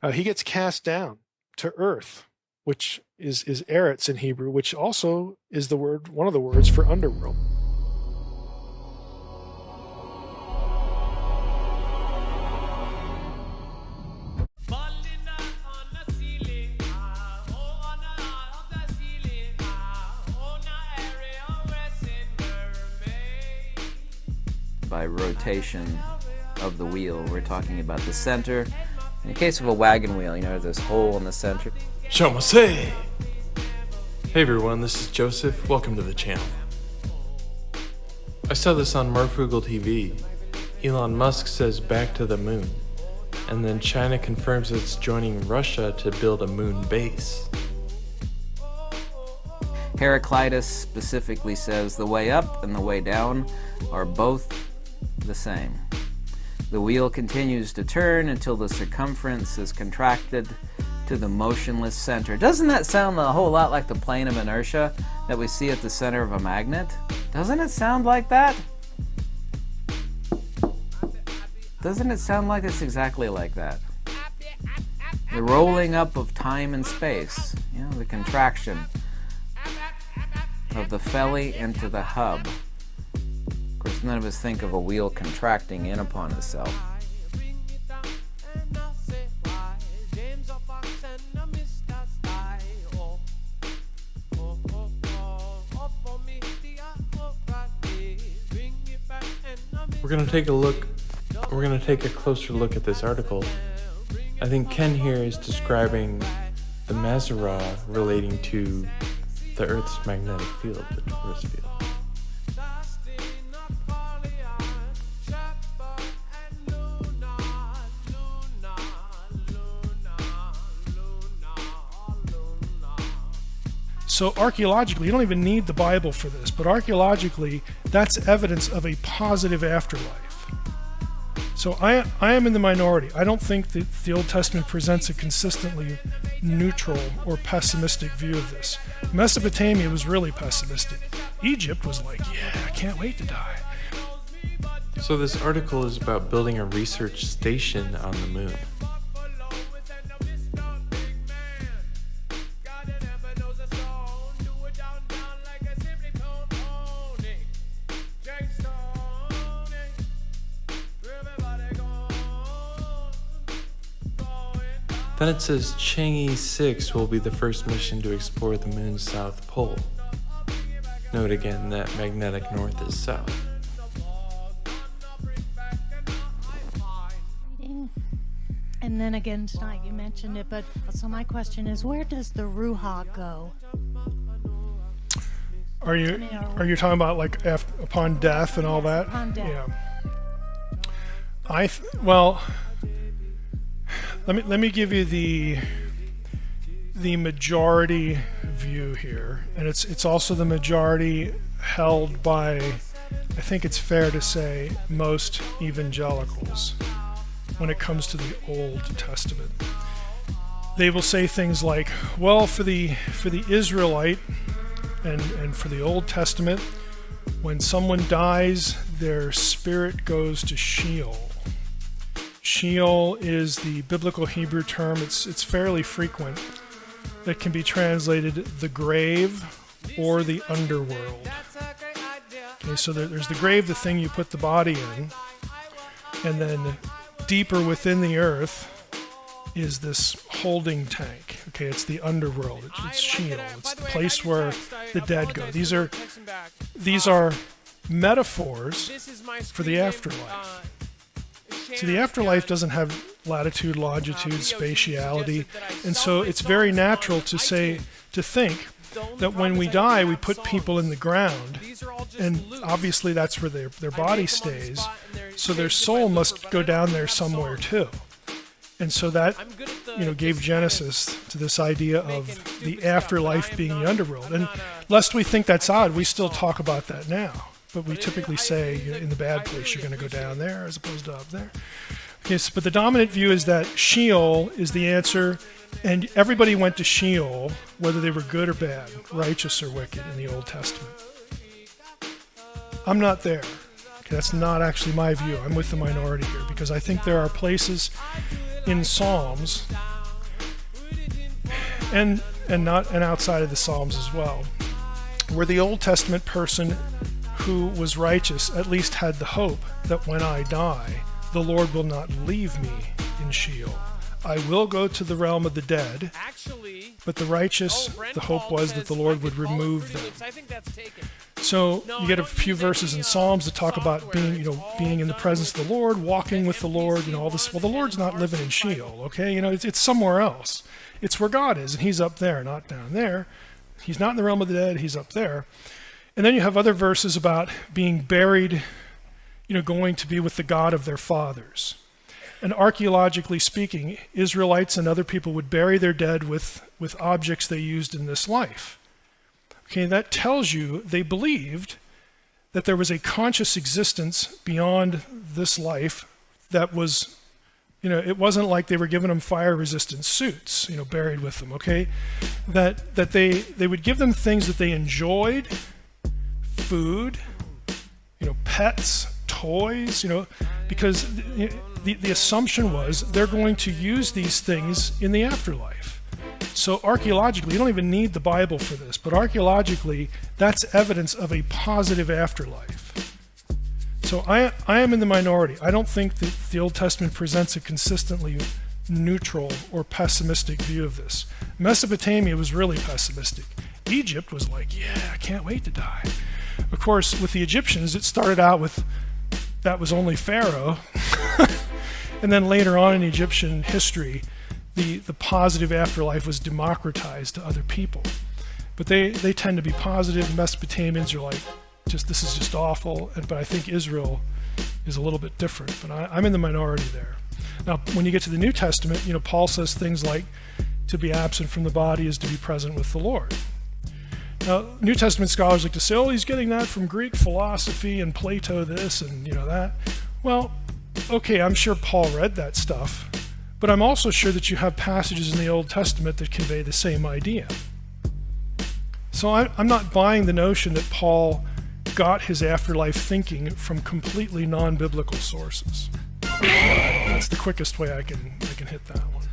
He gets cast down to earth, which is eretz in Hebrew, which also is the word, one of the words for underworld. By rotation of the wheel, we're talking about the center. In the case of a wagon wheel, there's this hole in the center. Shomase! Hey everyone, this is Joseph. Welcome to the channel. I saw this on Marfugal TV. Elon Musk says back to the moon. And then China confirms it's joining Russia to build a moon base. Heraclitus specifically says the way up and the way down are both the same. The wheel continues to turn until the circumference is contracted to the motionless center. Doesn't that sound a whole lot like the plane of inertia that we see at the center of a magnet? Doesn't it sound like that? Doesn't it sound like it's exactly like that? The rolling up of time and space, the contraction of the felly into the hub. Of course, none of us think of a wheel contracting in upon itself. We're going to take a closer look at this article. I think Ken here is describing the Mazara relating to the Earth's magnetic field, the torus field. So archaeologically, you don't even need the Bible for this, but archaeologically, that's evidence of a positive afterlife. So I am in the minority. I don't think that the Old Testament presents a consistently neutral or pessimistic view of this. Mesopotamia was really pessimistic. Egypt was like, yeah, I can't wait to die. So this article is about building a research station on the moon. Then it says Chang'e 6 will be the first mission to explore the moon's south pole. Note again that magnetic north is south. And then again tonight you mentioned it, but so my question is, where does the Ruach go? Are you talking about like upon death and all that? Upon death. Yeah. Well, let me give you the majority view here, and it's also the majority held by, I think it's fair to say, most evangelicals when it comes to the Old Testament. They will say things like, well, for the Israelite and for the Old Testament, when someone dies, their spirit goes to Sheol. Sheol is the biblical Hebrew term. It's fairly frequent. That can be translated the grave or the underworld. Okay, so there's the grave, the thing you put the body in, and then deeper within the earth is this holding tank. Okay, it's the underworld. It's Sheol. It's the place where the dead go. These are metaphors for the afterlife. So the afterlife doesn't have latitude, longitude, spatiality, and so it's very natural to think that when we die, we put people in the ground, and obviously that's where their body stays, so their soul must go down there somewhere too. And so that, gave genesis to this idea of the afterlife being the underworld. And lest we think that's odd, we still talk about that now. But we typically say, in the bad place, you're going to go down there as opposed to up there. Okay, but the dominant view is that Sheol is the answer, and everybody went to Sheol, whether they were good or bad, righteous or wicked, in the Old Testament. I'm not there. Okay, that's not actually my view. I'm with the minority here, because I think there are places in Psalms, and outside of the Psalms as well, where the Old Testament person who was righteous at least had the hope that when I die, the Lord will not leave me in Sheol. I will go to the realm of the dead, but the righteous, the hope was that the Lord would remove them. So you get a few verses in Psalms that talk about being in the presence of the Lord, walking with the Lord, all this. Well, the Lord's not living in Sheol, okay? It's somewhere else. It's where God is, and he's up there, not down there. He's not in the realm of the dead, he's up there. And then you have other verses about being buried, going to be with the God of their fathers. And archaeologically speaking, Israelites and other people would bury their dead with objects they used in this life. Okay, that tells you they believed that there was a conscious existence beyond this life that was, it wasn't like they were giving them fire-resistant suits, buried with them, okay? That they would give them things that they enjoyed, food, pets, toys, because the assumption was they're going to use these things in the afterlife. So archaeologically, you don't even need the Bible for this, but archaeologically, that's evidence of a positive afterlife. So I am in the minority. I don't think that the Old Testament presents a consistently neutral or pessimistic view of this. Mesopotamia was really pessimistic. Egypt was like, yeah, I can't wait to die. Of course, with the Egyptians, it started out with that was only Pharaoh. And then later on in Egyptian history, the positive afterlife was democratized to other people. But they tend to be positive. Mesopotamians are like, this is just awful. But I think Israel is a little bit different. But I'm in the minority there. Now, when you get to the New Testament, Paul says things like, to be absent from the body is to be present with the Lord. Now, New Testament scholars like to say, he's getting that from Greek philosophy and Plato this and that. Well, okay, I'm sure Paul read that stuff, but I'm also sure that you have passages in the Old Testament that convey the same idea. So I'm not buying the notion that Paul got his afterlife thinking from completely non-biblical sources. That's the quickest way I can hit that one.